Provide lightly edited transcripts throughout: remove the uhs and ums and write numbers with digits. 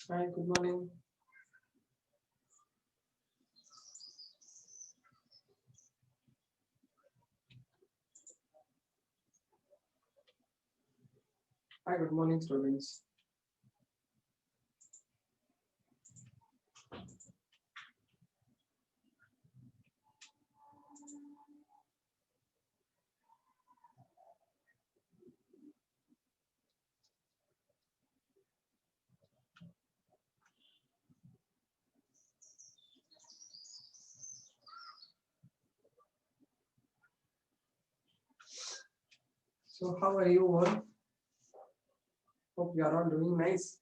Hi, good morning. Hi, good morning, students. So, how are you all? Hope you are all doing nice.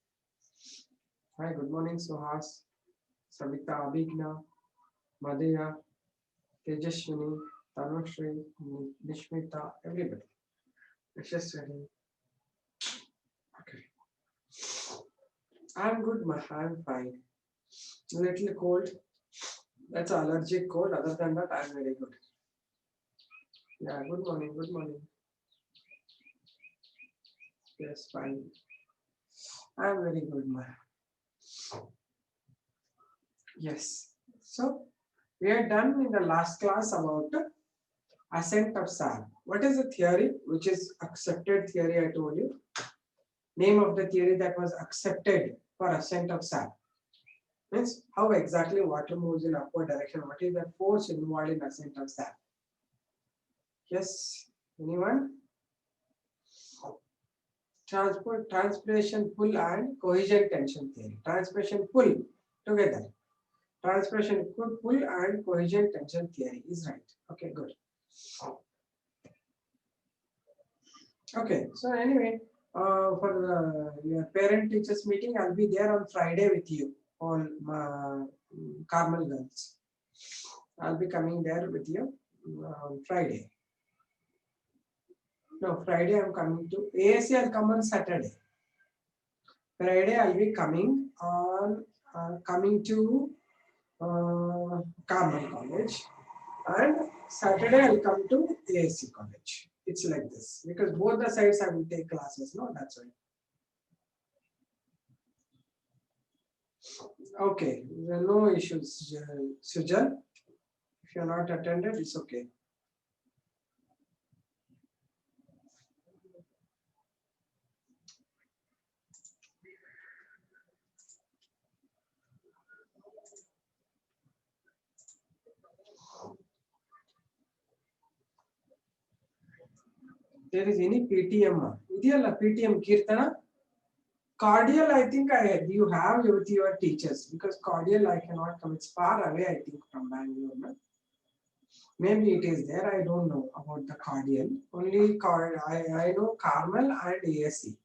Hi, good morning, Suhas, Savita, Abhigna, Madhya, Tejashwini, Tanushree, Nishmita, everybody. Yashaswini. Okay. I'm good, ma. I'm fine. A little cold. That's an allergic cold. Other than that, I'm very good. Yeah, good morning, good morning. Yes, fine. I'm very good, ma. Yes. So, we are done in the last class about ascent of Sal. What is the theory which is accepted theory? I told you. Name of the theory that was accepted for ascent of Sal. Means how exactly water moves in upward direction. What is the force involved in ascent of Sal? Yes. Anyone? Transpiration pull and cohesion tension theory. Transpiration pull together. Transpiration pull and cohesion tension theory is right. Okay, good. Okay, so anyway, for your parent teachers meeting, I'll be there on Friday with you, all Carmel girls. I'll be coming there with you on Friday. No, Friday I'm coming to ASC. I'll come on Saturday. Friday I'll be coming on coming to Carmel College, and Saturday I'll come to ASC College. It's like this because both the sides I will take classes. No, that's why. Okay, there are no issues, Sujal. If you're not attended, it's okay. There is any PTM. Ideal PTM Kirtana. Cordial, I think you have with your teachers because cordial I cannot come. It's far away, I think, from Bangalore. No? Maybe it is there. I don't know about the cordial. Only I know Carmel and ASC.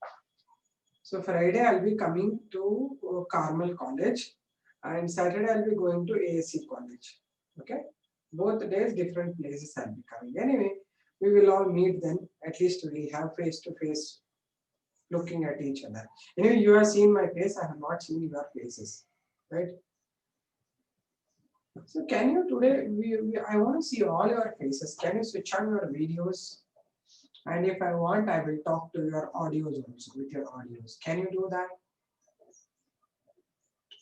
So Friday I'll be coming to Carmel College, and Saturday I'll be going to ASC College. Okay, both days different places I'll be coming. Anyway, we will all meet then. At least we have face to face looking at each other. Anyway, you have seen my face. I have not seen your faces, right? So can you today? I want to see all your faces. Can you switch on your videos? And if I want, I will talk to your audios also with your audios. Can you do that?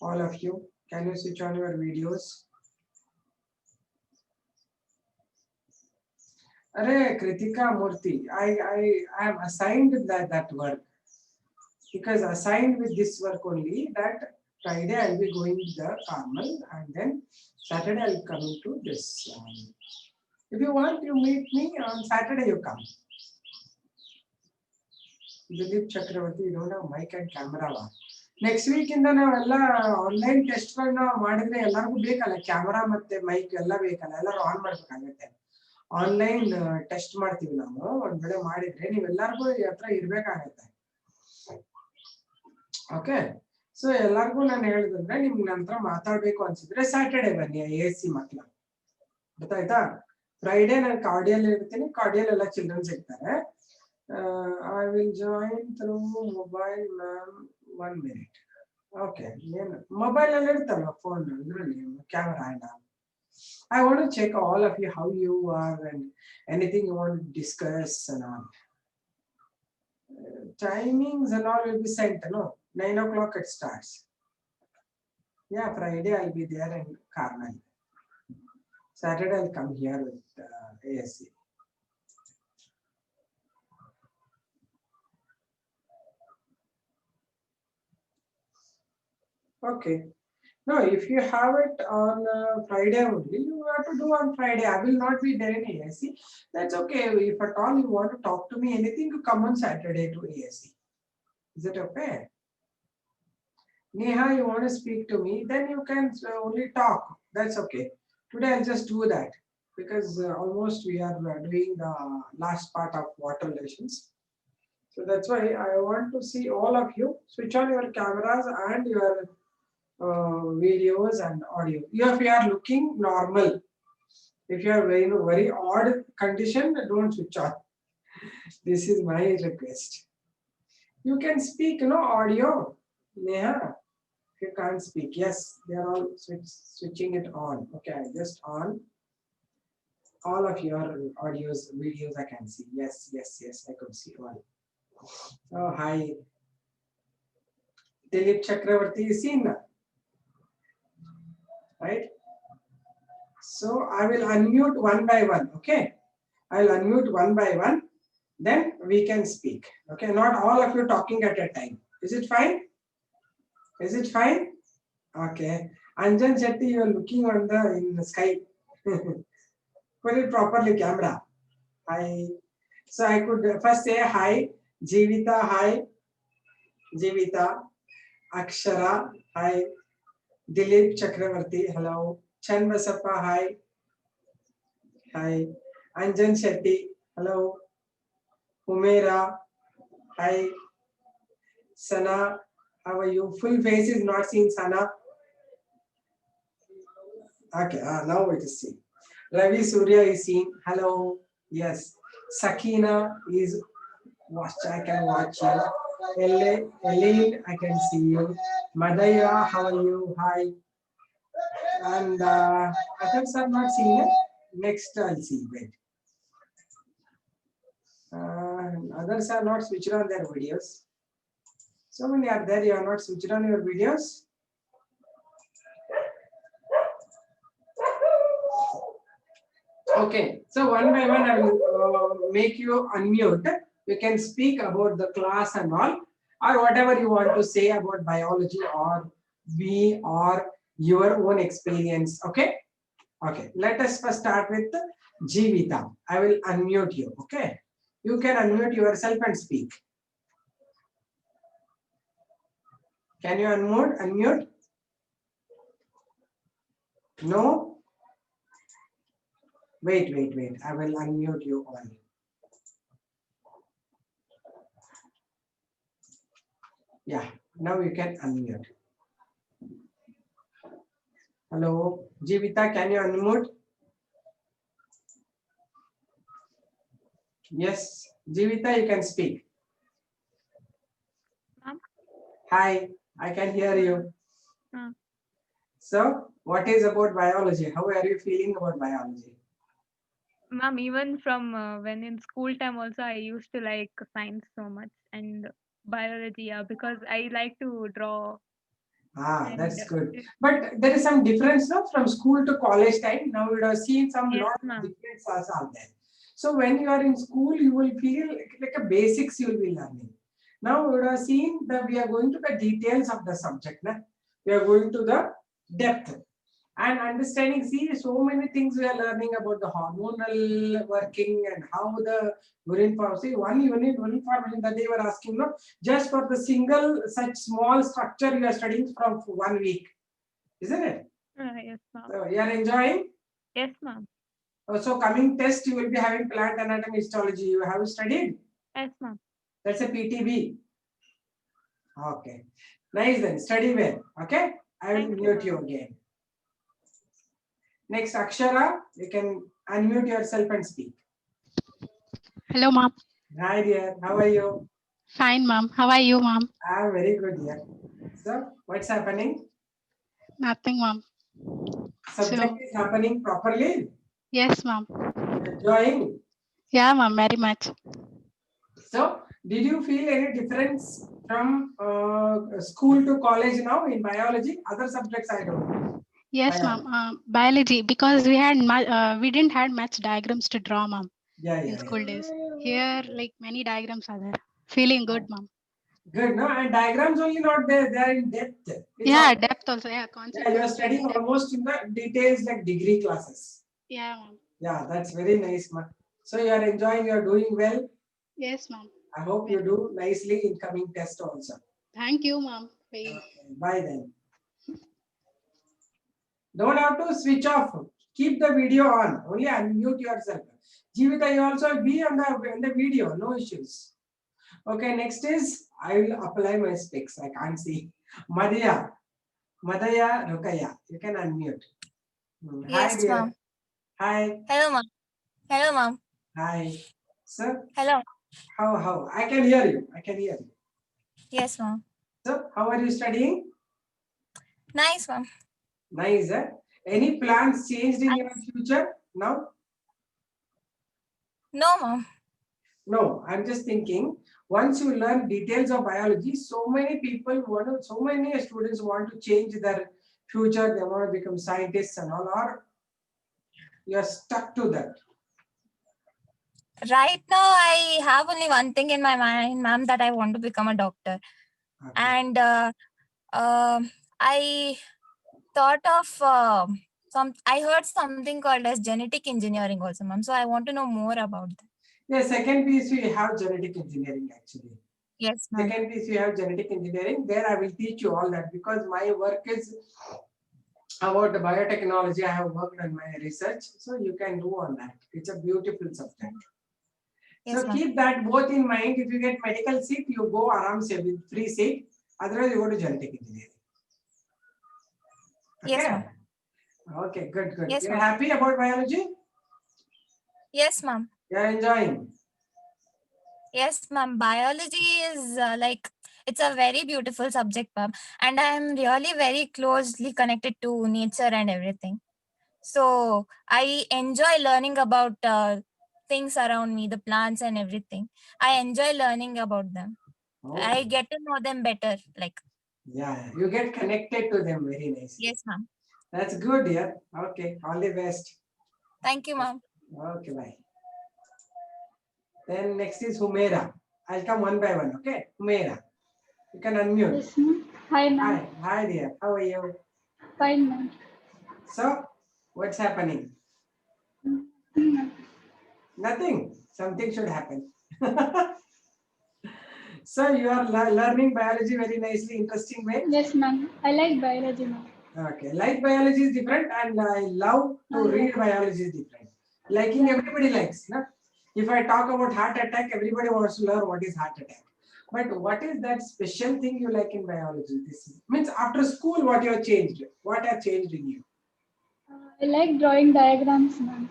All of you, can you switch on your videos? Arey, Kritika Murthy, I am assigned that work because assigned with this work only that Friday I'll be going to the Carmel and then Saturday I'll come to this. If you want, you meet me on Saturday. You come. Dilip Chakravarti, you don't have mic and camera. Next week ಇಂದ ನಾವೆಲ್ಲ online test ಗಳನ್ನ ಮಾಡಿದ್ರೆ ಎಲ್ಲರಿಗೂ ಬೇಕಲ್ಲ camera ಮತ್ತೆ mic ಎಲ್ಲ ಬೇಕಲ್ಲ ಎಲ್ಲರೂ ಆನ್ ಮಾಡ್ಬೇಕಾಗತ್ತೆ ಆನ್ಲೈನ್ ಟೆಸ್ಟ್ ಮಾಡ್ತೀವಿ ನಾವು ಒಂದ್ ವೇಳೆ ಮಾಡಿದ್ರೆ ನೀವೆಲ್ಲರಿಗೂ ಹತ್ರ ಇರ್ಬೇಕಾಗತ್ತೆ ಓಕೆ ಸೊ ಎಲ್ಲರಿಗೂ ನಾನು ಹೇಳಿದ್ರೆ ನಿಮ್ಗೆ ನಂತರ ಮಾತಾಡ್ಬೇಕು ಅನ್ಸಿದ್ರೆ ಸ್ಯಾಟರ್ಡೆ ಬನ್ನಿ ASC ಮಕ್ಳ ಗೊತ್ತಾಯ್ತಾ ಫ್ರೈಡೆ ನಾನು ಕಾರ್ಡಿಯಲ್ ಇರ್ತೀನಿ ಕಾರ್ಡಿಯಲ್ ಎಲ್ಲ ಚಿಲ್ಡ್ರನ್ಸ್ ಇರ್ತಾರೆ I will join through mobile ma'am 1 minute. Okay. Mobile phone, camera and all. I want to check all of you how you are and anything you want to discuss and all. Timings and all will be sent. No, 9 o'clock it starts. Yeah, Friday I'll be there in Karnal. Saturday I'll come here with ASC. Okay. No, if you have it on Friday only, you have to do on Friday. I will not be there in ASC. That's okay. If at all you want to talk to me anything, you come on Saturday to ASC. Is it okay? Neha, you want to speak to me, then you can only talk. That's okay. Today I'll just do that because almost we are doing the last part of water relations. So that's why I want to see all of you. Switch on your cameras and your videos and audio. If you are looking normal, if you are very odd condition, don't switch on. This is my request. You can speak, audio. Neha. You can't speak. Yes, they are all switching it on. Okay, I just on all of your audios, videos. I can see. Yes, yes, yes. I could see all. Oh, hi. Dilip Chakravarti is seen, right? So I will unmute one by one. Okay, I will unmute one by one. Then we can speak. Okay, not all of you talking at a time. Is it fine? Is it fine? Okay. Anjan Shetty, you are looking on the sky. Put it properly, camera. Hi. So I could first say hi. Jeevita, hi. Jeevita. Akshara, hi. Dilip Chakravarti, hello. Chan Basappa, hi. Hi. Anjan Shetty, hello. Humera, hi. Sana, how are you? Full face is not seen, Sana. Okay, now it is seen. Ravi Surya is seen. Hello. Yes. Sakina is watch. I can watch you. Elaine, I can see you. Madaya, how are you? Hi. And others are not seen yet. Next, I'll see. Wait. Others are not switched on their videos. So many are there. You are not switched on your videos. Okay. So one by one, I will make you unmute. You can speak about the class and all, or whatever you want to say about biology or we or your own experience. Okay. Okay. Let us first start with Jeevita. I will unmute you. Okay. You can unmute yourself and speak. Can you unmute? Unmute? No? Wait. I will unmute you all. Yeah. Now you can unmute. Hello. Jeevita, can you unmute? Yes. Jeevita, you can speak. Hi. I can hear you. So, what is about biology? How are you feeling about biology? Ma'am, even from when in school time also, I used to like science so much and biology, yeah, because I like to draw. That's And good. But there is some difference now from school to college time. Now we have seen some yes, lot of ma'am. differences are there. So when you are in school, you will feel like a basics you will be learning. Now we have seen that we are going to the details of the subject. Na? We are going to the depth and understanding. See, so many things we are learning about the hormonal working and how the urine form. See, one unit, urine formation that they were asking, no, just for the single such small structure you are studying from 1 week, isn't it? Yes, ma'am. So you are enjoying. Yes, ma'am. So coming test, you will be having plant anatomy histology. You have studied. Yes, ma'am. That's a PTB. Okay, nice then. Study well. Okay, I will Thank you, mute you ma'am. again. Next, Akshara, you can unmute yourself and speak. Hello, ma'am. Hi, dear. How are you? Fine, ma'am. How are you, ma'am? I'm very good, dear. So, what's happening? Nothing, ma'am. Subject So, is happening properly. yes, ma'am. Enjoying. Yeah, ma'am, very much. So, did you feel any difference from school to college now in biology? Other subjects I don't know. Yes, Biology. ma'am. Biology, because we didn't had much diagrams to draw, ma'am, Yeah, in yeah, school yeah. days. Here, like many diagrams are there. Feeling good, ma'am. Good, no? And diagrams only not there, they are in depth. It's Yeah, all, depth also. Yeah, yeah, concept you are also very studying depth. almost in the details like degree classes. Yeah, ma'am. Yeah, that's very nice, man. So you are enjoying, you are doing well. Yes, ma'am. I hope you do nicely in coming test also. Thank you, ma'am. Okay, bye then. Don't have to switch off. Keep the video on. Only unmute yourself. Jeevita, you also be on the video. No issues. Okay, next is I will apply my specs. I can't see. Madhya. Madhya Rukaya. You can unmute. Hi, Yes, dear. ma'am. Hi. Hello, ma'am. Hello, ma'am. Hi. Sir, Hello. how? I can hear you. I can hear you. Yes, ma'am. Sir, how are you studying? Nice, ma'am. Nice. Eh? Any plans changed in your future now? No, ma'am. No, I'm just thinking. Once you learn details of biology, so many people so many students want to change their future. They want to become scientists and all. Or you're stuck to that. Right now, I have only one thing in my mind, ma'am, that I want to become a doctor. Okay. And I thought of I heard something called as genetic engineering also, ma'am. So I want to know more about that. Yeah, second piece we have genetic engineering actually. Yes, ma'am. Second piece you have genetic engineering. There I will teach you all that because my work is about biotechnology. I have worked on my research, so you can do on that. It's a beautiful subject. Yes, So ma'am. keep that both in mind. If you get medical seat, you go around with free seat. Otherwise, you go to genetic engineering. Okay. Yes, ma'am. Okay, good. Yes, You're ma'am. happy about biology? Yes, ma'am. You're enjoying? Yes, ma'am. Biology is it's a very beautiful subject, ma'am. And I am really very closely connected to nature and everything. So I enjoy learning about things around me, the plants and everything. I enjoy learning about them. I Okay. get to know them better. Yeah, you get connected to them very nicely. Yes, ma'am. That's good, yeah. Okay, all the best. Thank you, ma'am. Okay, bye. Then next is Humaira. I'll come one by one, okay? Humaira, you can unmute. Yes, ma'am. Hi, ma'am. Hi dear. How are you? Fine, ma'am. So, what's happening? Nothing. Something should happen. So you are learning biology very nicely, interesting way. Yes, ma'am. I like biology, ma'am. Okay, like biology is different, and I love to read biology is different. Liking everybody likes. No? If I talk about heart attack, everybody wants to learn what is heart attack. But what is that special thing you like in biology? This means after school, what you have changed? What has changed in you? I like drawing diagrams, ma'am.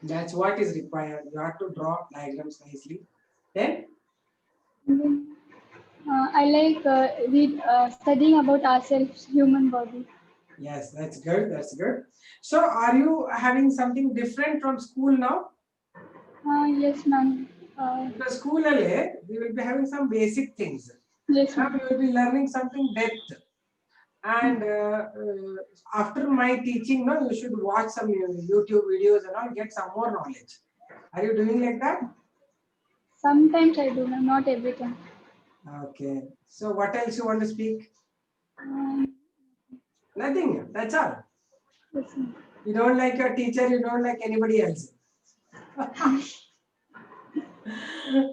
That's what is required. You have to draw diagrams nicely. Then I like studying about ourselves, human body. yes, that's good. That's good. So, are you having something different from school now? Yes, ma'am. Because school we will be having some basic things. Yes, Now ma'am. we will be learning something depth. And after my teaching, no, you should watch some YouTube videos and all, get some more knowledge. Are you doing like that? Sometimes I do, ma'am. Not every time. Okay. So what else you want to speak? Um, Nothing. That's all. yes, ma'am. You don't like your teacher. You don't like anybody else.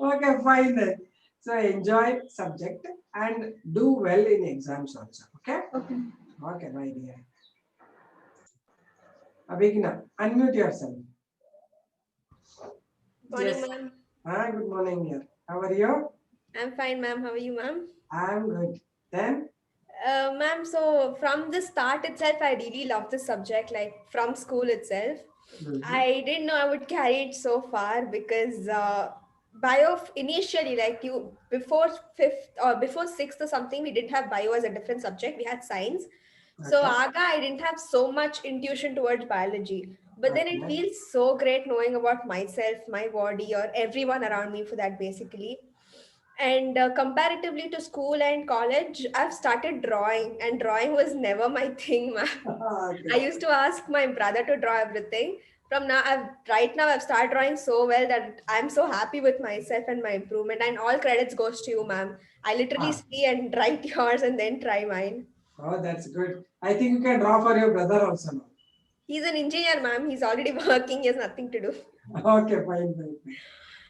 Okay, fine then. So enjoy subject and do well in exams also. Okay. Okay. Okay, my dear. Abhigna, unmute yourself. Morning, Yes. ma'am. Hi, good morning, dear. How are you? I'm fine, ma'am. How are you, ma'am? I'm good. Then? Ma'am, so from the start itself, I really love this subject, like from school itself. I didn't know I would carry it so far because bio initially, like you before fifth or before sixth or something, we didn't have bio as a different subject. We had science. So Okay. Aga, I didn't have so much intuition towards biology. But then it Okay. feels so great knowing about myself, my body, or everyone around me for that basically. And comparatively to school and college, I've started drawing, and drawing was never my thing, ma'am. I Okay. used to ask my brother to draw everything. From now, right now I've started drawing so well that I'm so happy with myself and my improvement. And all credits goes to you, ma'am. I literally Ah. see and write yours and then try mine. Oh, that's good. I think you can draw for your brother also now. He's an engineer, ma'am. He's already working. He has nothing to do. Okay, fine, fine, fine.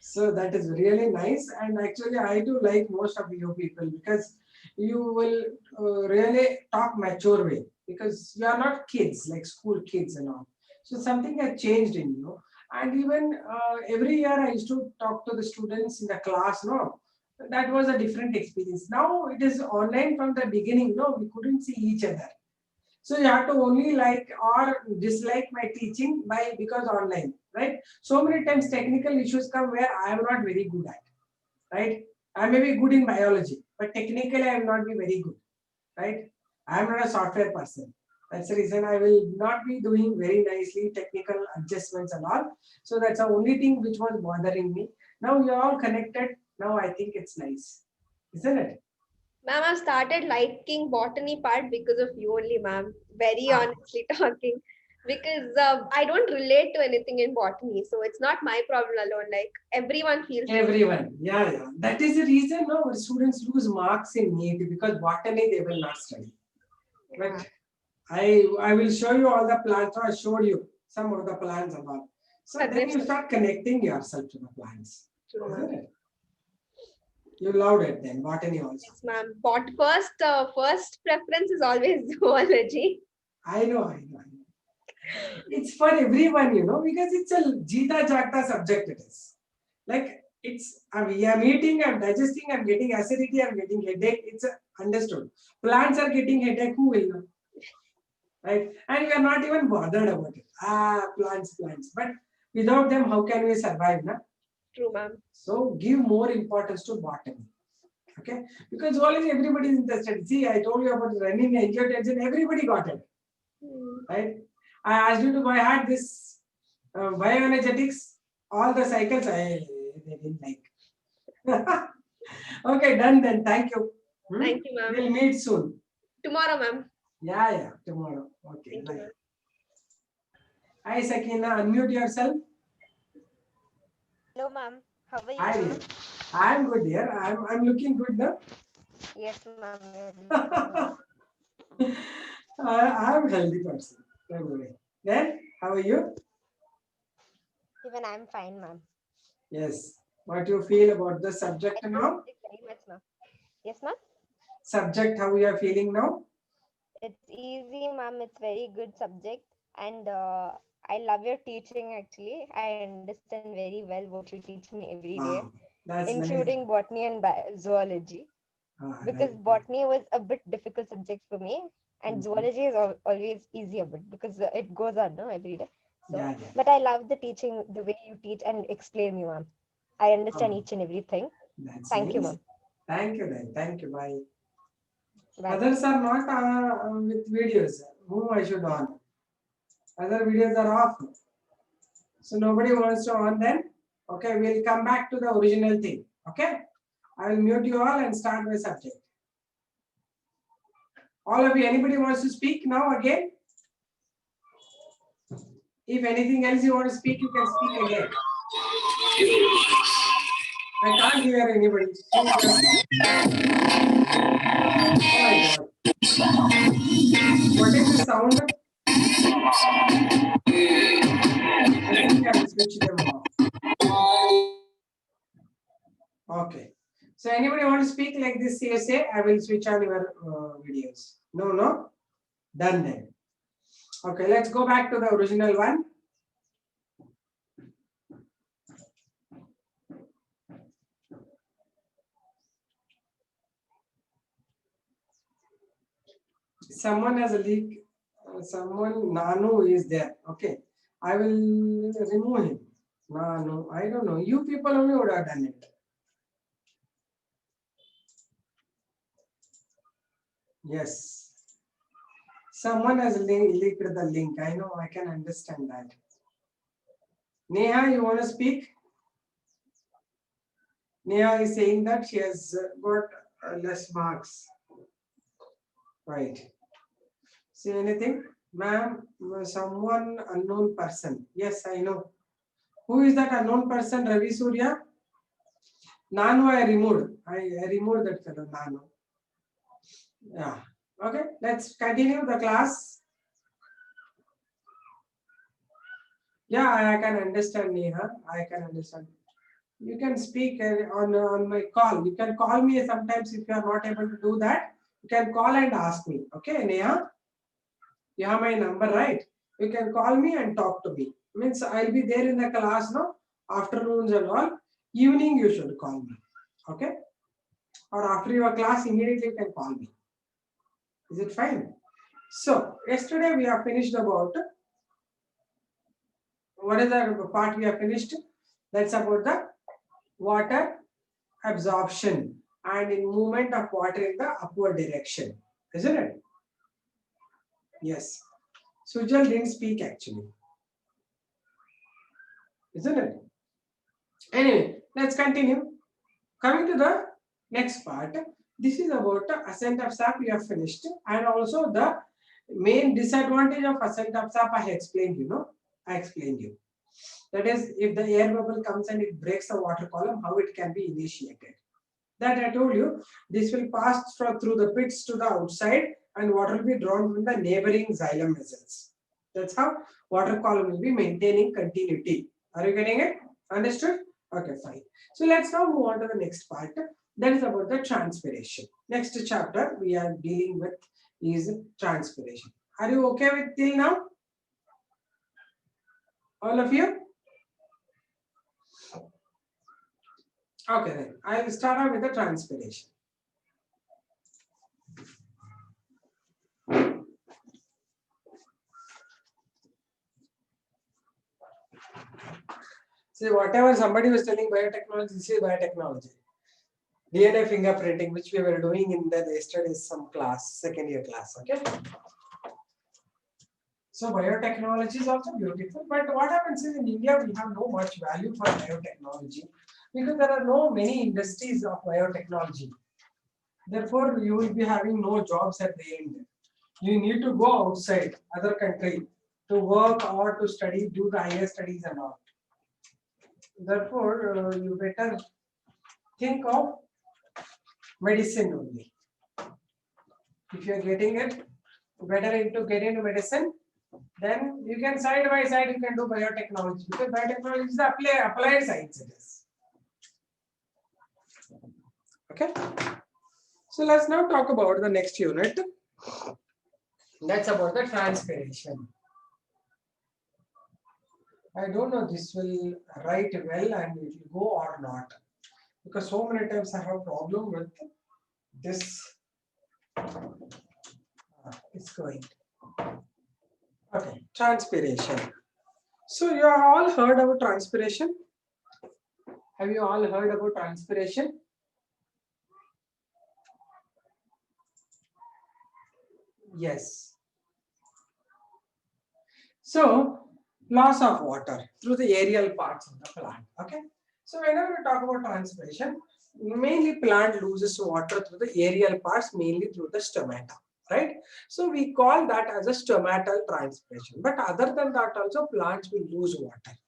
So that is really nice. And actually, I do like most of you people because you will really talk mature way because you are not kids like school kids and all. So something has changed in you. And even every year I used to talk to the students in the class. No, that was a different experience. Now it is online from the beginning. No, we couldn't see each other. So you have to only like or dislike my teaching by because online, right? So many times technical issues come where I am not very good at, right? I may be good in biology, but technically I will not be very good, right? I am not a software person. That's the reason I will not be doing very nicely technical adjustments and all. So that's the only thing which was bothering me. Now you're all connected. Now I think it's nice, isn't it? Ma'am, I've started liking botany part because of you only, ma'am. Very Ah. honestly talking. Because I don't relate to anything in botany. So it's not my problem alone. Like everyone feels it. Everyone, yeah, yeah. That is the reason no our students lose marks in NEET because botany they will not study. Yeah. But I will show you all the plants. So I showed you some of the plants above. So But then this you start connecting yourself to the plants. true, Isn't ma'am. it? You loved it then, botany also. Yes, ma'am. But first preference is always zoology. I know, I know, I know. It's for everyone, because it's a Jita Jagta subject it is. Like I'm eating, I'm digesting, I'm getting acidity, I'm getting headache. It's understood. Plants are getting headache, who will know? Right? And we are not even bothered about it. Plants. But without them, how can we survive? Na? True, ma'am. So give more importance to botany. Okay? Because zoology, everybody is interested. See, I told you about running angiotensin, everybody got it. Right? I asked you to buy hard this bioenergetics, all the cycles, they didn't like. Okay, done then. Thank you. Thank you, ma'am. We'll meet soon. Tomorrow, ma'am. Yeah, tomorrow. Okay, Thank you, bye. ma'am. Hi, Sakina, unmute yourself. Hello, ma'am. How are you? Hi, dear. I'm good, dear. I'm looking good now. Yes, ma'am. You're I'm a healthy person. Don't worry. Then, how are you? Even I'm fine, ma'am. Yes. What you feel about the subject I now? like it very much, ma'am. Yes, ma'am. Subject, how you are feeling now? It's easy, ma'am. It's very good subject, and I love your teaching. Actually, I understand very well what you teach me every day, Wow, that's nice. including botany and zoology. Because Right. botany was a bit difficult subject for me, and Mhm. zoology is always easy a bit because it goes on no every day. So, Yeah. but I love the teaching, the way you teach and explain me, ma'am. I understand Oh, each and everything. that's Thank you, nice. ma'am. Thank you then. Thank you. Bye. Bye. Others are not with videos. Whom I should on? Other videos are off. So nobody wants to on then. Okay, we'll come back to the original thing. Okay, I will mute you all and start my subject. All of you, anybody wants to speak now again? If anything else you want to speak, you can speak again. I can't hear anybody. Oh my God. What is the sound? I think I will switch them off. Okay. So anybody want to speak like this CSA? I will switch on your videos. No? Done then. Okay, let's go back to the original one. Someone has a leak. Someone Nanu is there. Okay, I will remove him. Nanu, I don't know. You people only would have done it. Yes. Someone has leaked the link. I know. I can understand that. Neha, you want to speak? Neha is saying that she has got less marks. Right. Say anything? Ma'am, someone unknown person. Yes, I know. Who is that unknown person? Ravi Surya? Nanu I removed. I removed that fellow, Nanu. Yeah. Okay, let's continue the class. Yeah, I can understand, Neha. I can understand. You can speak on my call. You can call me sometimes if you are not able to do that. You can call and ask me. Okay, Neha? You have my number, right? You can call me and talk to me. Means I'll be there in the class now, afternoons and all. Evening you should call me. Okay? Or after your class, immediately you can call me. Is it fine? So, yesterday we have finished about, what is the part we have finished? That's about the water absorption and in movement of water in the upward direction. Isn't it? Yes. Sujal didn't speak actually. Isn't it? Anyway, let's continue. Coming to the next part, this is about the ascent of sap we have finished, and also the main disadvantage of ascent of sap I explained you. I explained you. That is, if the air bubble comes and it breaks the water column, how it can be initiated. That I told you, this will pass through the pits to the outside and water will be drawn from the neighboring xylem vessels. That's how water column will be maintaining continuity. Are you getting it? Understood? Okay, fine. So let's now move on to the next part. That is about the transpiration. Next chapter we are dealing with is transpiration. Are you okay with till now? All of you? Okay, then I will start off with the transpiration. See, whatever somebody was telling biotechnology, this is biotechnology. DNA fingerprinting, which we were doing in the yesterday's some class, second year class. Okay. So biotechnology is also beautiful, but what happens is in India we have no much value for biotechnology because there are no many industries of biotechnology. Therefore, you will be having no jobs at the end. You need to go outside other country to work or to study, do the higher studies and all. Therefore, you better think of medicine only. If you are getting it, better to get into medicine, then you can side by side you can do biotechnology because biotechnology is the applied science. It is. Okay. So let's now talk about the next unit. That's about the transpiration. I don't know this will write well and it will go or not because so many times I have problem with this. It's going. Okay, transpiration. So you have all heard about transpiration? Have you all heard about transpiration? Yes. So loss of water through the aerial parts of the plant. Okay. So whenever we talk about transpiration, mainly plant loses water through the aerial parts, mainly through the stomata. Right? So we call that as a stomatal transpiration. But other than that also plants will lose water.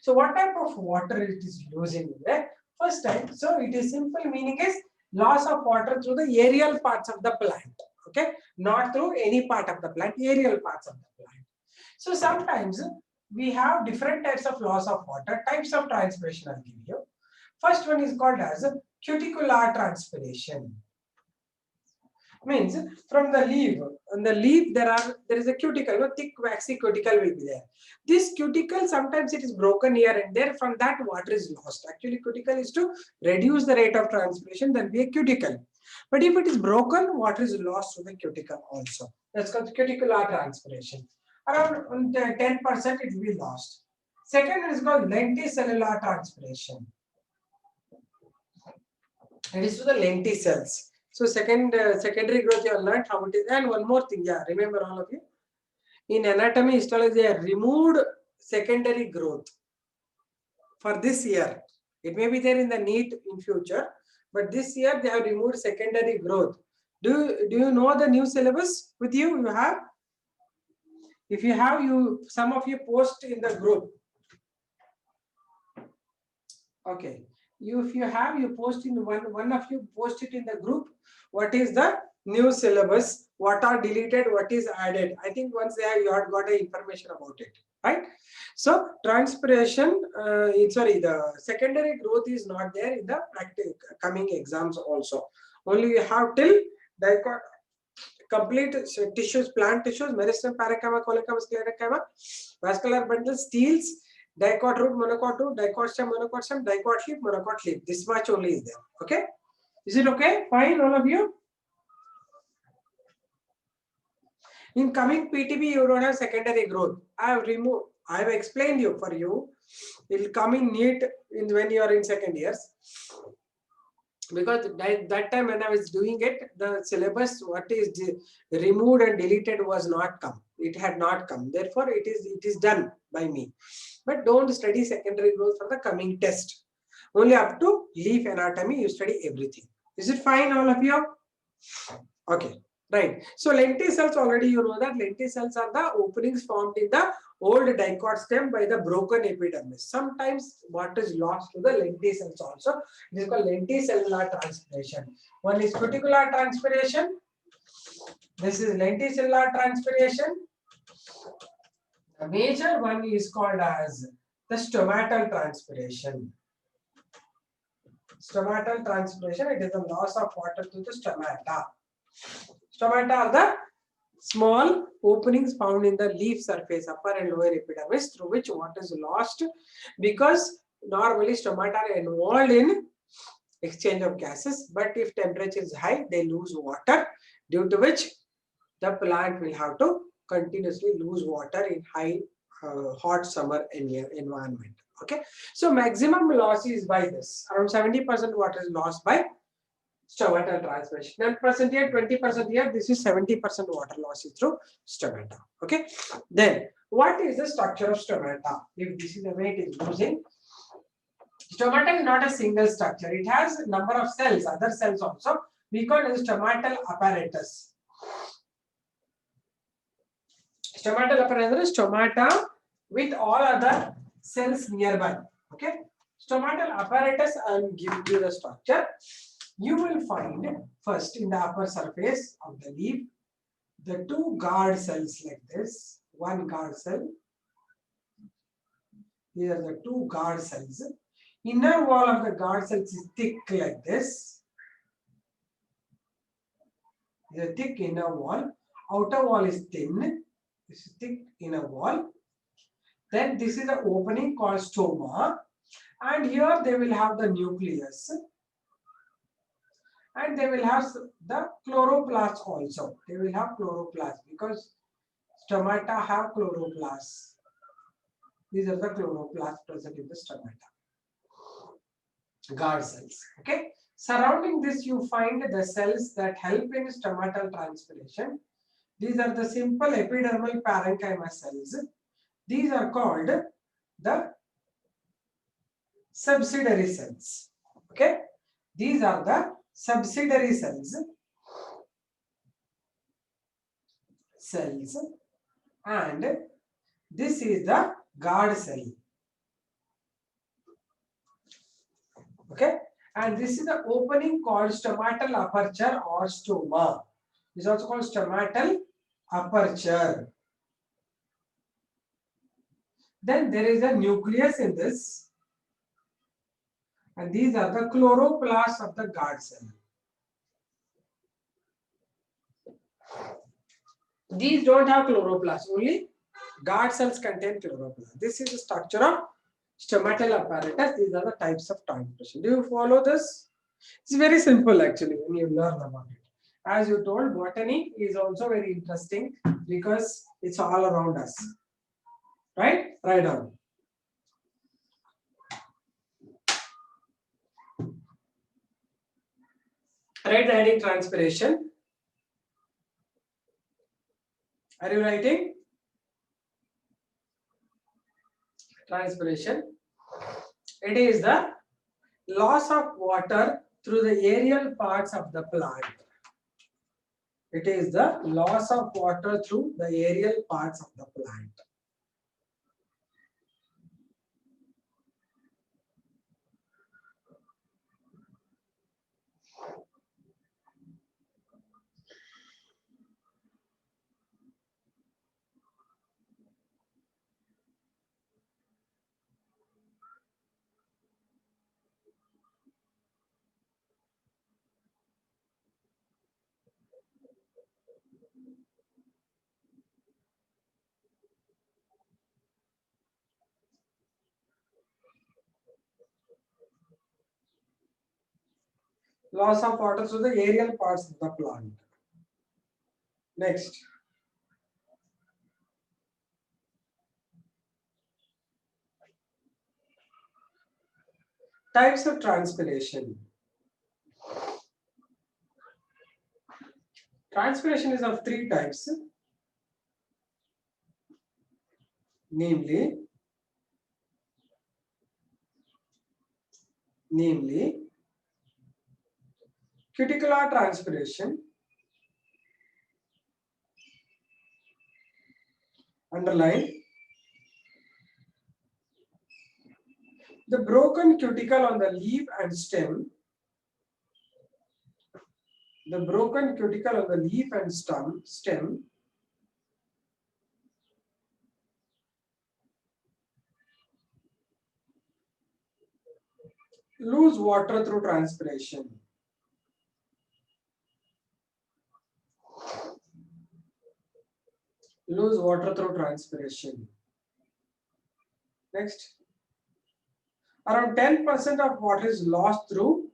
So what type of water it is losing? First time, so it is simple meaning is loss of water through the aerial parts of the plant. Okay, not through any part of the plant, aerial parts of the plant. So sometimes we have different types of loss of water, types of transpiration I'll give you. First one is called as cuticular transpiration. Means from the leaf, on the leaf there is a cuticle, a thick waxy cuticle will be there. This cuticle sometimes it is broken here and there, from that water is lost. Actually cuticle is to reduce the rate of transpiration, then be a cuticle. But if it is broken, water is lost to the cuticle also. That's called cuticular transpiration. Around 10% it will be lost. Second is called lenticellular transpiration. It is to the lenticels. So secondary growth you have learned how it is. And one more thing, yeah, remember all of you. In anatomy, histology, they have removed secondary growth for this year. It may be there in the NEET in future, but this year they have removed secondary growth. Do you know the new syllabus with you? You have? If you have, some of you post in the group. Okay. If you have, you post in one of you post it in the group. What is the new syllabus? What are deleted? What is added? I think once you have got the information about it, right? So transpiration, the secondary growth is not there in the coming exams also. Only you have till complete tissues, plant tissues, meristem, parenchyma, collechyma, sclerenchyma, vascular bundles, steels, dicot root, monocot root, dicot stem, dicot leaf, monocot leaf. This much only is there. Okay? Is it okay? Fine, all of you? In coming PTB, you don't have secondary growth. I have explained for you. It will come in NEET when you are in second years. Because that time when I was doing it, the syllabus, what is removed and deleted was not come. It had not come. Therefore, it is done by me. But don't study secondary growth for the coming test. Only up to leaf anatomy, you study everything. Is it fine, all of you? Okay, right. So lentil cells, already you know that lentil cells are the openings formed in the old dicot stem by the broken epidermis. Sometimes what is lost to the lentil cells also. It is called lenticellular transpiration. One is cuticular transpiration. This is lenticellular transpiration. The major one is called as the stomatal transpiration. Stomatal transpiration, it is the loss of water to the stomata. Stomata are the small openings found in the leaf surface, upper and lower epidermis, through which water is lost, because normally stomata are involved in exchange of gases, but if temperature is high, they lose water, due to which the plant will have to continuously lose water in hot summer environment. Okay, so maximum loss is by this. Around 70% water is lost by stomatal transpiration. 10% here, 20% here. This is 70% water loss is through stomata. Okay. Then what is the structure of stomata? If this is the way it is using. Stomata is not a single structure. It has a number of cells, other cells also. We call it stomatal apparatus. Stomatal apparatus is stomata with all other cells nearby. Okay. Stomatal apparatus, I will give you the structure. You will find first in the upper surface of the leaf the two guard cells like this. One guard cell. These are the two guard cells. Inner wall of the guard cells is thick like this. The thick inner wall. Outer wall is thin. This is thick inner wall. Then this is the opening called stoma. And here they will have the nucleus. And they will have the chloroplasts also. They will have chloroplasts because stomata have chloroplasts. These are the chloroplasts present in the stomata. Guard cells. Okay. Surrounding this, you find the cells that help in stomatal transpiration. These are the simple epidermal parenchyma cells. These are called the subsidiary cells. Okay. These are the subsidiary cells, and this is the guard cell. Okay, and this is the opening called stomatal aperture or stoma. This is also called stomatal aperture. Then there is a nucleus in this. And these are the chloroplasts of the guard cell. These don't have chloroplasts, only guard cells contain chloroplasts. This is the structure of stomatal apparatus. These are the types of transpiration. Do you follow this? It's very simple actually when you learn about it. As you told, botany is also very interesting because it's all around us. Right? Write down. Write the heading transpiration. Are you writing? Transpiration. It is the Loss of water through the aerial parts of the plant. It is the loss of water through the aerial parts of the plant. Loss of water through the aerial parts of the plant. Next. Types of transpiration. Transpiration is of three types, namely cuticular transpiration, underline, the broken cuticle on the leaf and stem, the broken cuticle on the leaf and stem lose water through transpiration. Lose water through transpiration. Next. Around 10% of water is lost through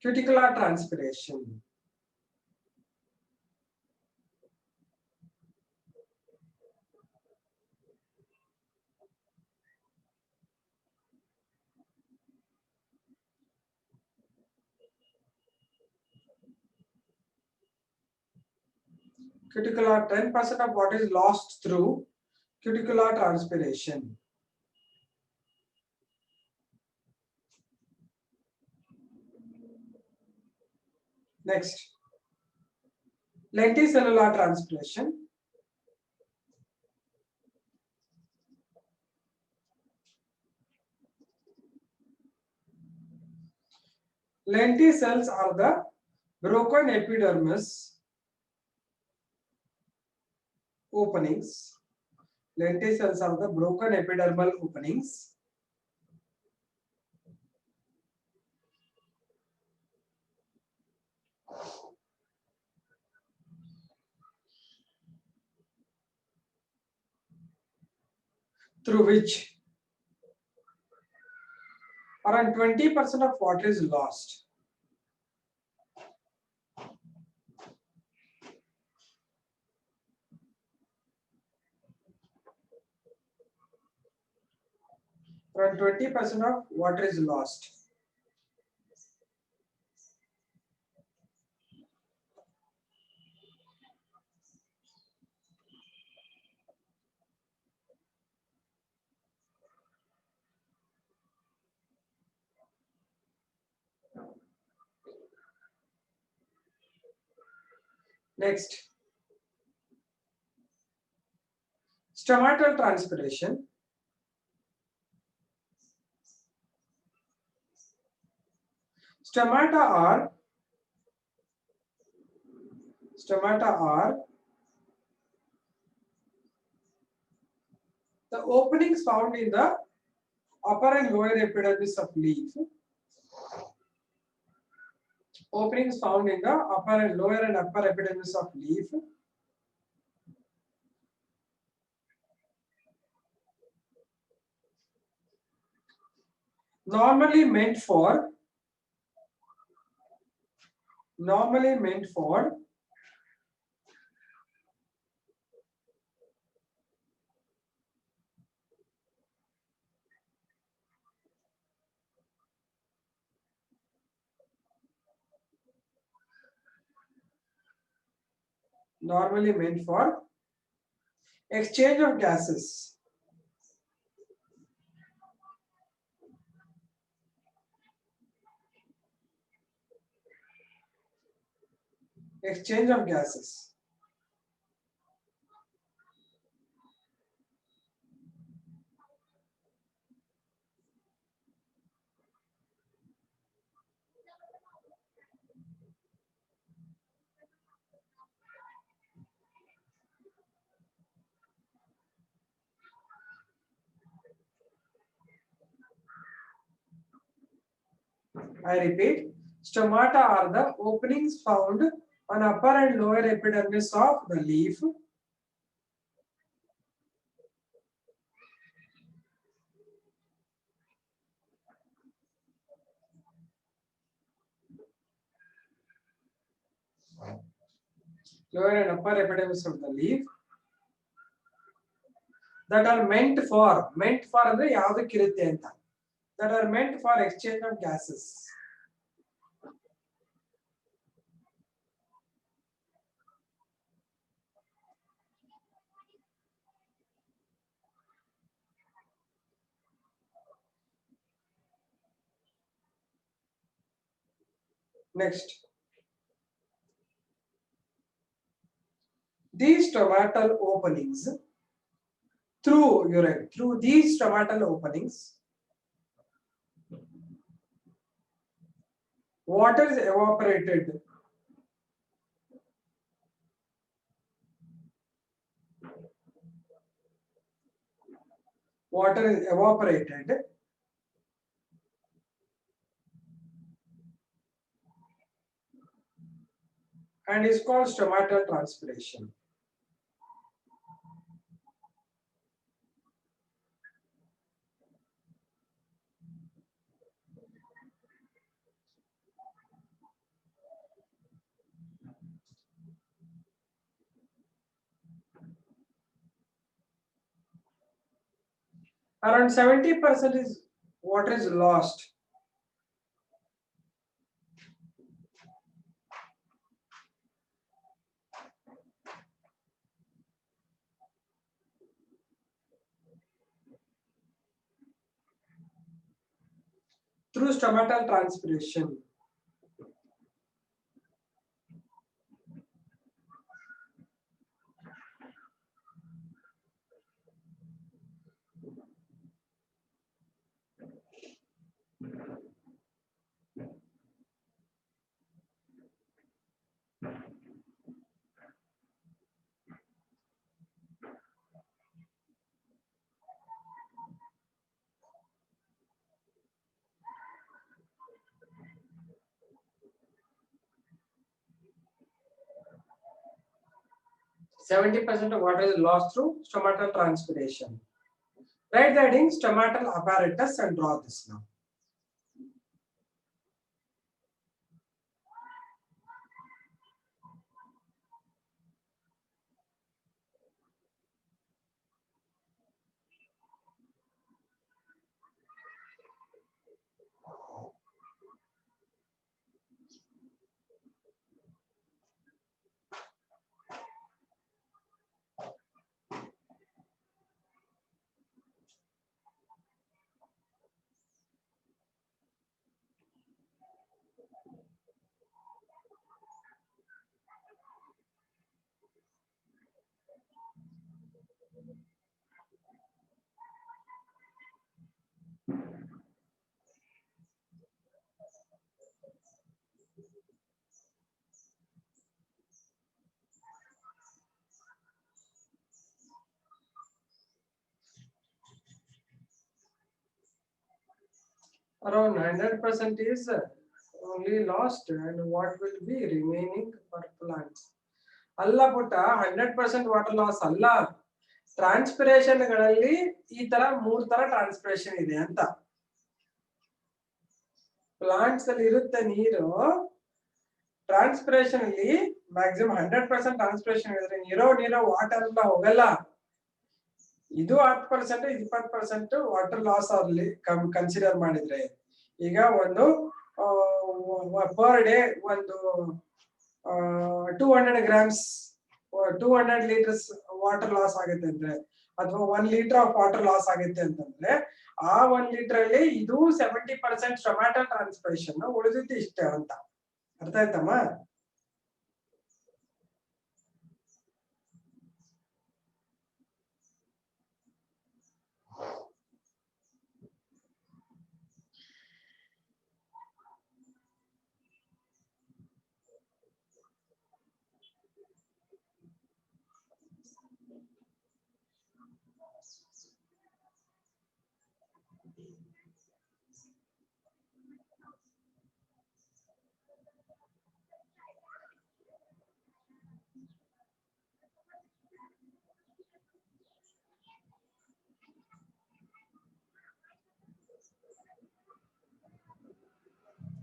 cuticular transpiration. Cuticular 10% of water is lost through cuticular transpiration. Next, lenticellular transpiration. Lenticels are the broken epidermis openings. Lenticels are the broken epidermal openings through which around 20% of water is lost. Around 20% of water is lost. Next, stomatal transpiration. Stomata are the openings found in the upper and lower epidermis of leaf. Openings found in the upper and lower and upper epidermis of leaf. Normally meant for normally meant for exchange of gases. Exchange of gases. I repeat, stomata are the openings found on upper and lower epidermis of the leaf. Lower and upper epidermis of the leaf that are meant for ಅಂದ್ರೆ ಯಾವುದಕ್ಕೆ ಇರುತ್ತೆ ಅಂತ, that are meant for exchange of gases. Next, these stomatal openings, through these stomatal openings, water is evaporated. Water is evaporated and is called stomatal transpiration. Around 70% is water is lost. Through stomatal transpiration. Seventy percent of water is lost through stomatal transpiration. Write the heading stomatal apparatus and draw this now. Around 100% is only lost, and what will be remaining for plants? Alla putta 100% water loss alla, transpiration ಗಳಲ್ಲಿ ಈ ತರ 3 ತರ transpiration ಇದೆ ಅಂತ. Plants ಅಲ್ಲಿ ಇರುತ್ತೆ ನೀರು, transpiration ಅಲ್ಲಿ ಮ್ಯಾಕ್ಸಿಮಮ್ 100% ಟ್ರಾನ್ಸ್ಪಿರೇಷನ್ ಇದ್ರೆ ನೀರೋ ವಾಟರ್ ಎಲ್ಲ ಹೋಗಲ್ಲ. ಇದು 10% 20% ವಾಟರ್ ಲಾಸ್ ಅಲ್ಲಿ ಕನ್ಸಿಡರ್ ಮಾಡಿದ್ರೆ, ಈಗ ಒಂದು ಪರ್ ಡೇ ಒಂದು 200 grams 200 ಲೀಟರ್ಸ್ ವಾಟರ್ ಲಾಸ್ ಆಗುತ್ತೆ ಅಂದ್ರೆ ಅಥವಾ 1 ಲೀಟರ್ ಆಫ್ ವಾಟರ್ ಲಾಸ್ ಆಗುತ್ತೆ ಅಂತಂದ್ರೆ ಆ 1 ಲೀಟರ್ ಅಲ್ಲಿ ಇದು 70% ಸ್ಟೊಮ್ಯಾಟೋ ಟ್ರಾನ್ಸ್ಪಿರೇಷನ್ ಉಳಿದಿದ್ದು ಇಷ್ಟೇ ಅಂತ ಅರ್ಥ ಆಯ್ತಮ್ಮ.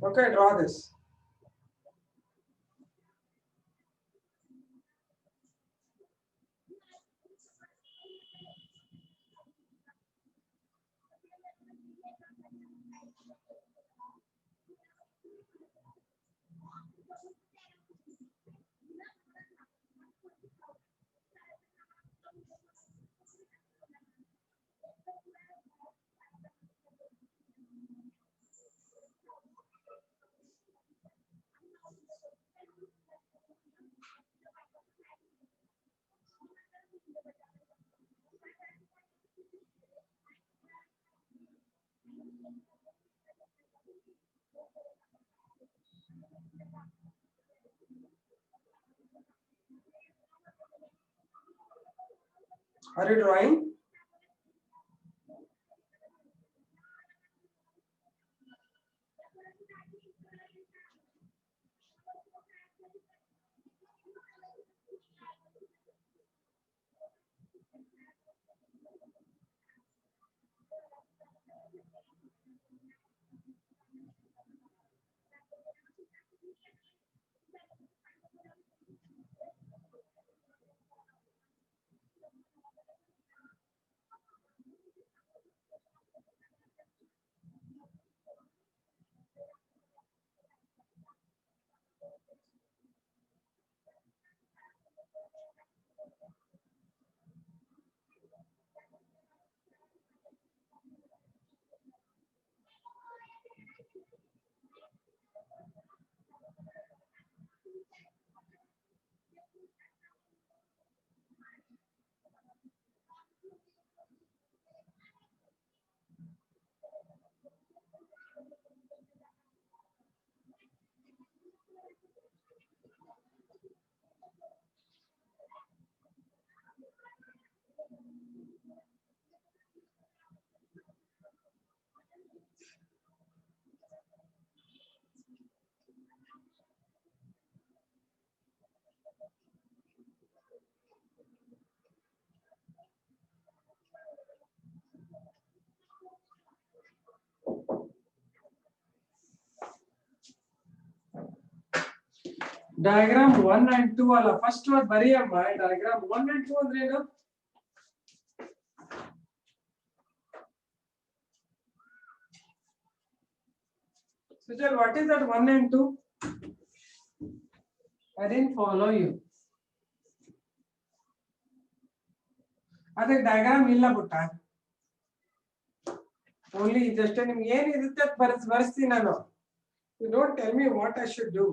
Okay, draw this. Are you drawing? Diagram 1 and 2 ಅಲ್ಲ ಫಸ್ಟ್ ಒಂದು ಬರೆಯಮ್ಮ. Diagram 1 and 2 ಅಂದ್ರೆ ಏನು? Sujal, what is that 1 and 2? I didn't follow you. ಅದಕ್ಕೆ ಡಯಾಗ್ರಾಮ್ ಇಲ್ಲ ಪುಟ್ಟ. ಓನ್ಲಿ ಇದಷ್ಟೇ ನಿಮ್ಗೆ ಏನಿರುತ್ತೆ ಬರ್ಸ್ತೀನಿ ನಾನು. You don't tell me what I should do.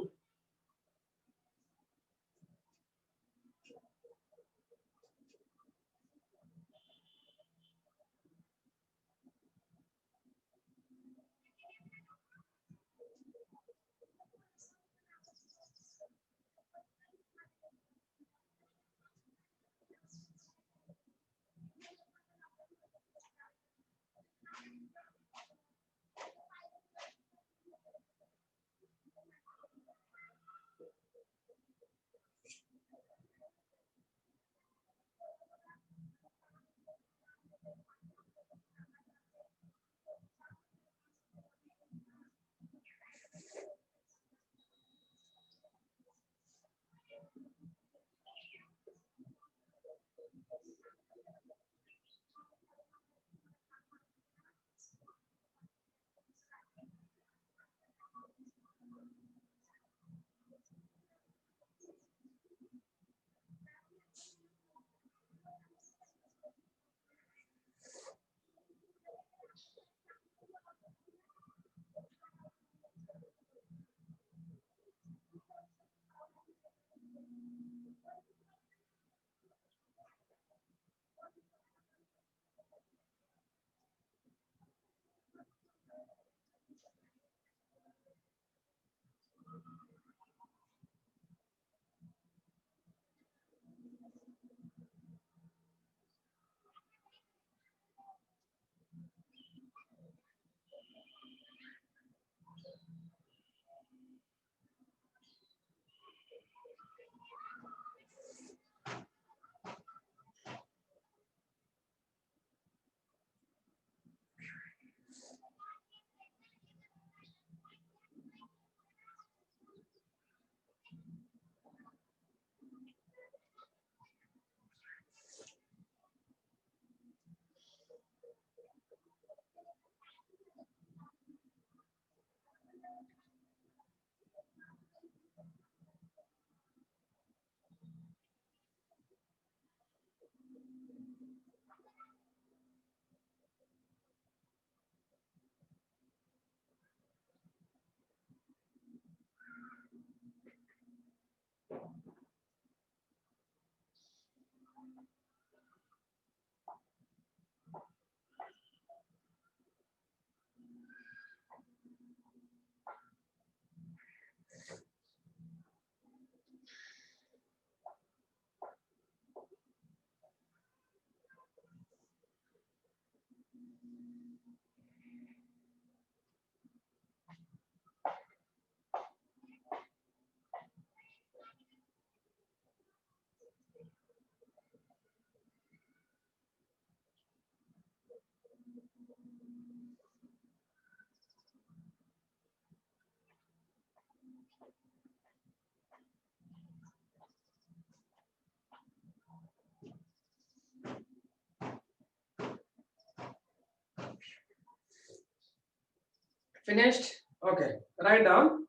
Finished? Okay. Write down.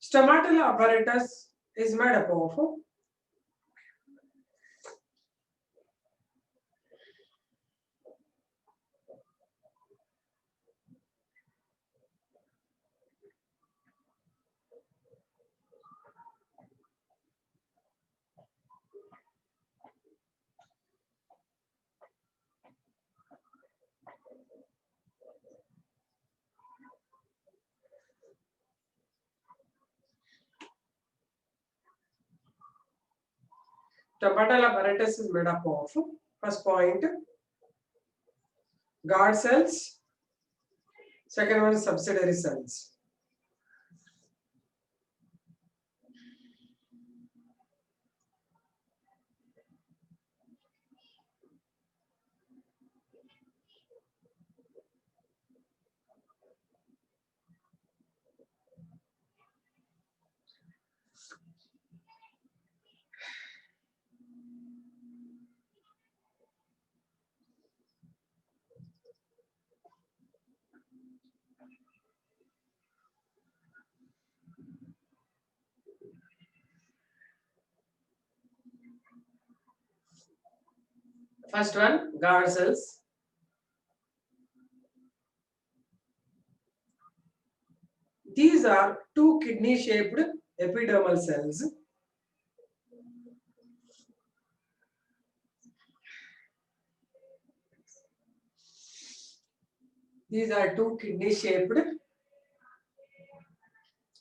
Stomatal apparatus is made up of stomatal apparatus is made up of, first point, guard cells, second one subsidiary cells. First one, guard cells. These are two kidney-shaped epidermal cells. These are two kidney-shaped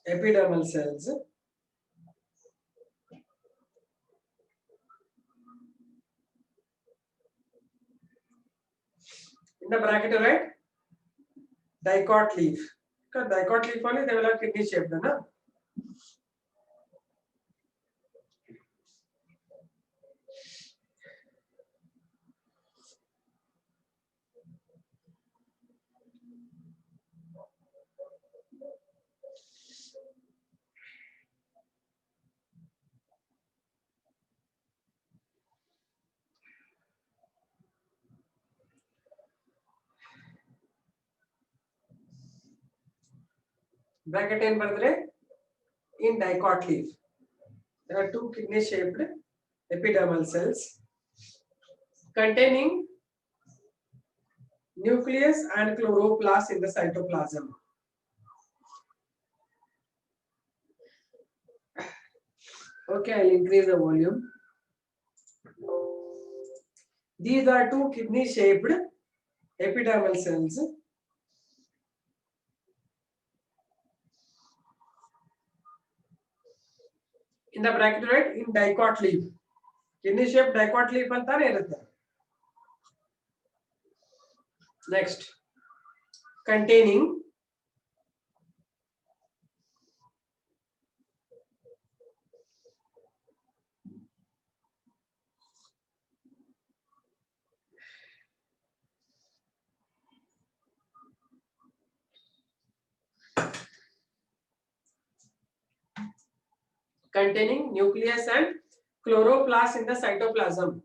epidermal cells. In the bracket, right? Dicot leaf. Because dicot leaf only they will have kidney shaped, na? Bracket in birthday in dicot leaf. There are two kidney shaped epidermal cells containing nucleus and chloroplast in the cytoplasm. Okay, I'll increase the volume. These are two kidney shaped epidermal cells in the bracket, right? In dicot leaf. Kidney shaped dicot leaf anta irutte. Next, containing nucleus and chloroplast in the cytoplasm.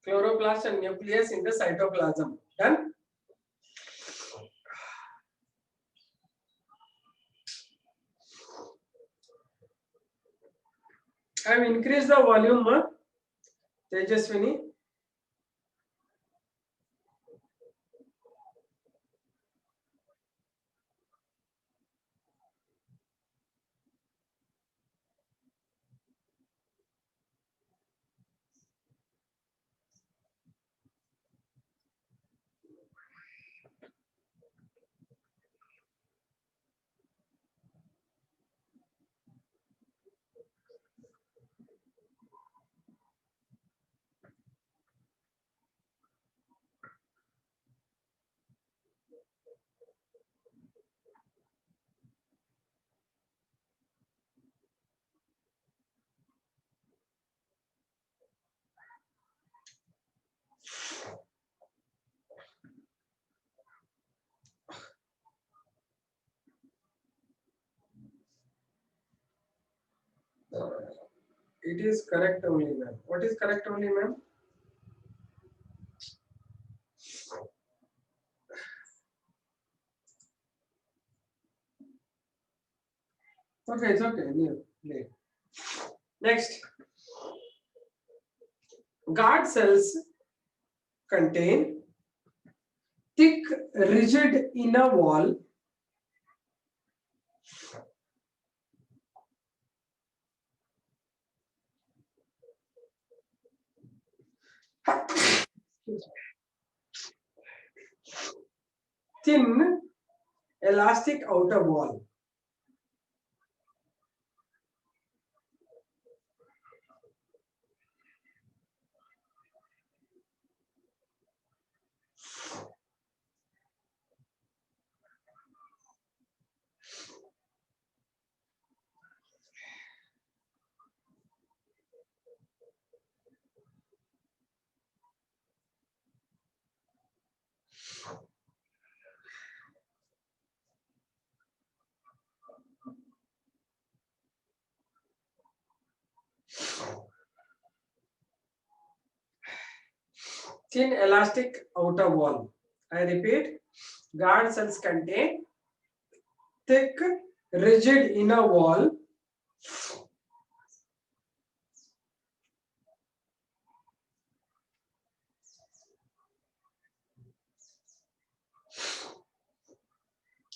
Chloroplast and nucleus in the cytoplasm. Done? I have increased the volume, Tejaswini. It is correct only, ma'am. What is correct only, ma'am? Okay, it's okay. Late. Next, guard cells contain thick, rigid inner wall thin, elastic outer wall. Thin, elastic outer wall. I repeat, guard cells contain thick, rigid inner wall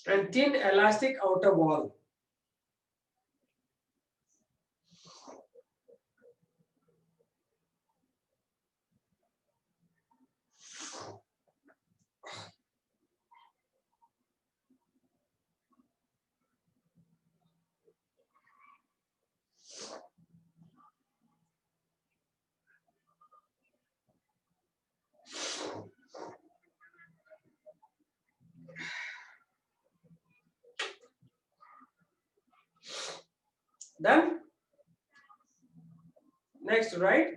and thin, elastic outer wall. Done? Next, right?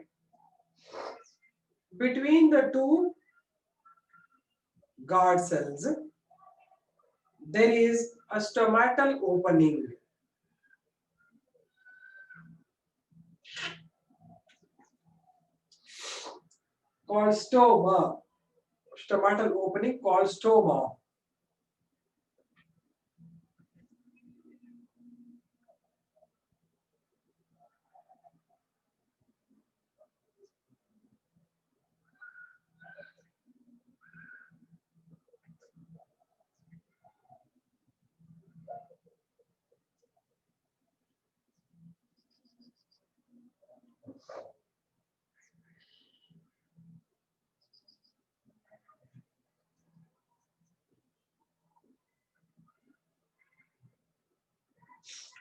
Between the two guard cells, there is a stomatal opening called stoma. Stomatal opening called stoma.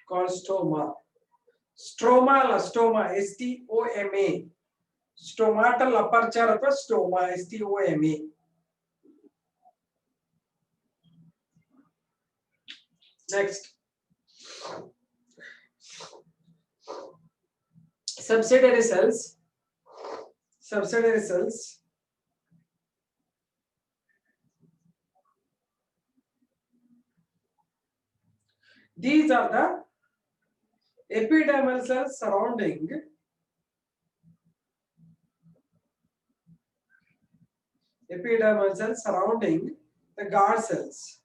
called stoma. Stroma la stoma, S-T-O-M-A. Stomatal aperture of a stoma, S-T-O-M-A. Next. Subsidiary cells. Subsidiary cells. These are the epidermal cells surrounding the guard cells.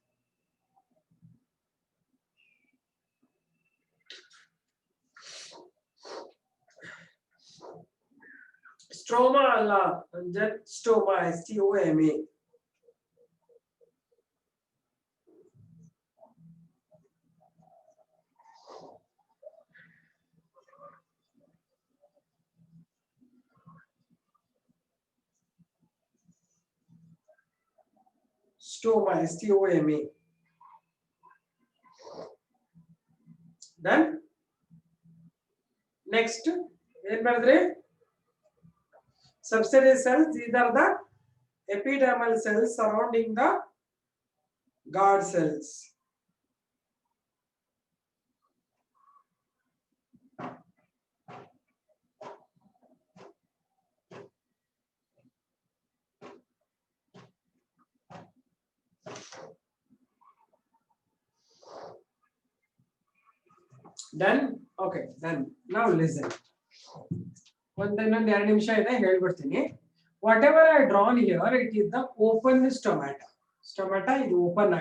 Stroma alla, and then stoma, S-T-O-M-A. Stoma, S-T-O-M-A. Then next, subsidiary cells. These are the epidermal cells surrounding the guard cells. Done? Okay, done. Now listen. Whatever I drawn here, it is the open stomata. Stomata is open.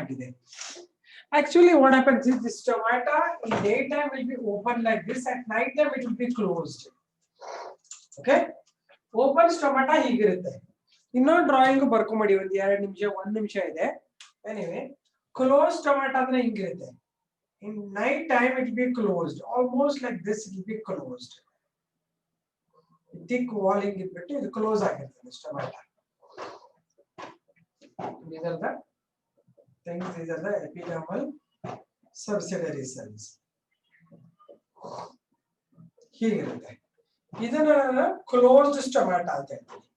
Actually, what happens is the stomata in daytime will be open like this, at night time it will be closed. Okay? Open stomata hೀಗಿರುತ್ತೆ. ಇನ್ನೊಂದು drawing ಬರ್ಕೊಂಬಿಡಿ ಒಂದು 1 ನಿಮಿಷ ಇದೆ. Anyway, closed stomata ಅಂದ್ರೆ ಹೀಗಿರುತ್ತೆ. In night time it will be closed, almost like this. It will be closed. Thick walling is better. Close ಆಗಿರ್ತದೆ stomata. These are the things. These are the epidermal subsidiary cells. ಹೀಗಿರುತ್ತೆ. ಇದನ್ನ closed stomata ಅಂತ ಹೇಳ್ತೀವಿ.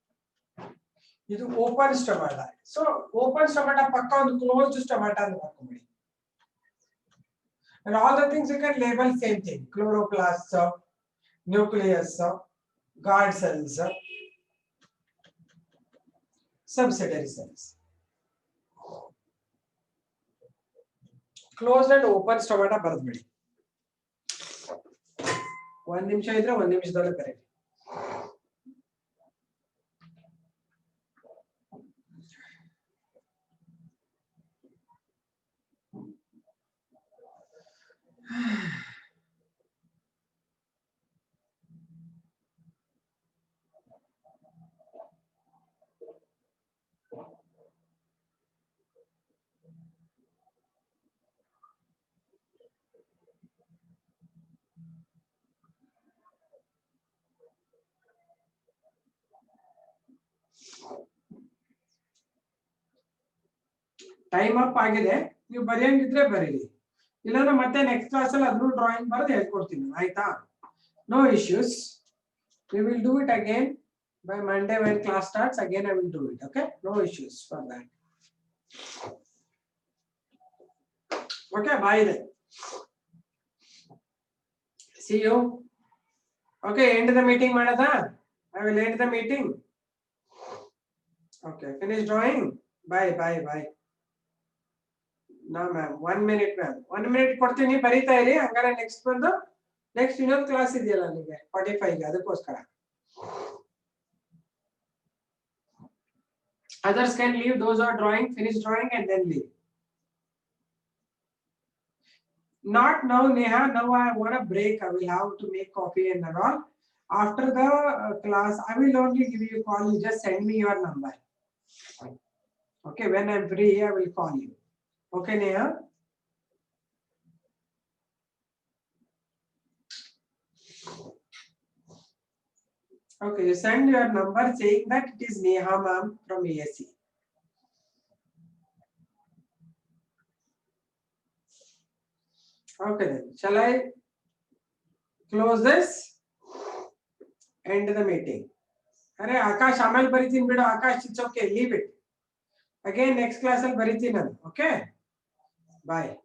ಇದು open stomata. So open stomata ಪಕ್ಕ ಒಂದು closed stomata ಅಂತ ಬರ್ಕೊಂಬಿಡಿ. And all the things you can label same thing: chloroplasts, nucleus, guard cells, subsidiary cells. Closed and open stomata ಬರೆದ್ಬಿಡಿ. 1 ನಿಮಿಷ ಇದ್ರೆ 1 ನಿಮಿಷದಲ್ಲೇ ಬರೆಯಿರಿ. ಟೈಮ್ ಅಪ್ ಆಗಿದೆ. ನೀವು ಬರೆಯಂಗಿದ್ರೆ ಬರೀರಿ, ಇಲ್ಲಾಂದ್ರೆ ಮತ್ತೆ ನೆಕ್ಸ್ಟ್ ಕ್ಲಾಸ್ ಅಲ್ಲಿ ಅದನ್ನು ಡ್ರಾಯಿಂಗ್ ಬರೆದು ಹೇಳ್ಕೊಡ್ತೀನಿ, ಆಯ್ತಾ? No issues. We will do it again by Monday when class starts. Again I will do it. Okay, no issues for that. Okay, bye then. See you. Okay, end the meeting madada. I will end the meeting. Okay, finish drawing. Bye bye bye. No ma'am, 1 minute ma'am. 1 minute ಕೊಡ್ತೀನಿ, ಬರೀತಾ ಇರಿ. ಹಂಗಾರೆ next ಬಂದು next ಇನ್ನೊಂದು class ಇದೆಯಲ್ಲ ನಿಮಗೆ 45 ಗೆ, ಅದಕ್ಕೋಸ್ಕರ. Others can leave. Those who are drawing, finish drawing and then leave. Not now, Neha. Now I want a break. I will have to make coffee and all. After the class, I will only give you a call. You just send me your number. Okay, when I'm free, I will call you. Okay, Neha? Okay, you send your number saying that it is Neha ma'am from ASC. Okay then. Shall I close this? End the meeting. Arey Akash Amal baritin bidu. Akash, it's okay. Leave it. Again next class I'll baritin. Okay. Bye.